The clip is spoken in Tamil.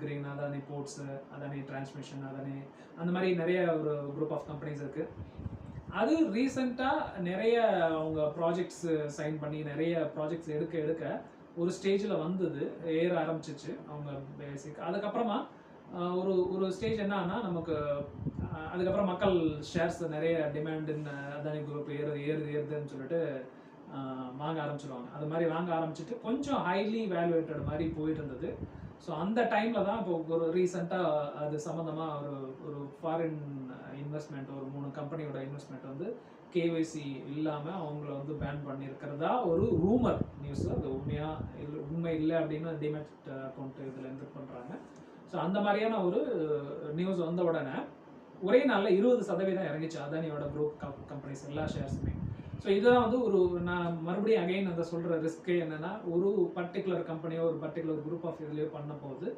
Green, Adani ports, Adani transmission, Adani அந்த மாதிரி நிறைய ஒரு குரூப் ஆஃப் கம்பெனிஸ் இருக்கு. அது ரீசெண்டாக நிறைய அவங்க ப்ராஜெக்ட்ஸ் சைன் பண்ணி நிறைய ப்ராஜெக்ட்ஸ் எடுக்க ஒரு ஸ்டேஜில் வந்தது, ஏற ஆரம்பிச்சிச்சு அவங்க பேசிக். அதுக்கப்புறமா ஒரு ஒரு ஸ்டேஜ் என்னன்னா நமக்கு அதுக்கப்புறம் மக்கள் ஷேர்ஸ் நிறைய டிமாண்ட் அதானி குரூப் ஏறுதுன்னு சொல்லிட்டு வாங்க ஆரம்பிச்சிடுவாங்க. அது மாதிரி வாங்க ஆரம்பிச்சுட்டு கொஞ்சம் ஹைலி வேல்யூவேட்டட் மாதிரி போயிட்டு இருந்தது. ஸோ அந்த டைமில் தான் இப்போ ஒரு ரீசெண்டாக அது சம்மந்தமாக ஒரு ஃபாரின் இன்வெஸ்ட்மெண்ட், ஒரு 3 கம்பெனியோட இன்வெஸ்ட்மெண்ட் வந்து கேஒய்சி இல்லாமல் அவங்கள வந்து பேன் பண்ணியிருக்கிறதா ஒரு ரூமர் நியூஸ். அது உண்மை இல்லை அப்படின்னு டிமெட் அக்கௌண்ட் இதில் என்டர் பண்ணுறாங்க. ஸோ அந்த மாதிரியான ஒரு நியூஸ் வந்த உடனே ஒரே நாளில் 20% இறங்கிச்சு அதானியோட குரூப் கம்பெனிஸ் எல்லா ஷேர்ஸுமே. ஸோ இதுதான் வந்து நான் மறுபடியும் அகைன் அந்த சொல்கிற ரிஸ்க்கே என்னென்னா, ஒரு பர்டிகுலர் கம்பெனியோ ஒரு பர்டிகுலர் குரூப் ஆஃப் இதுலேயோ பண்ண போது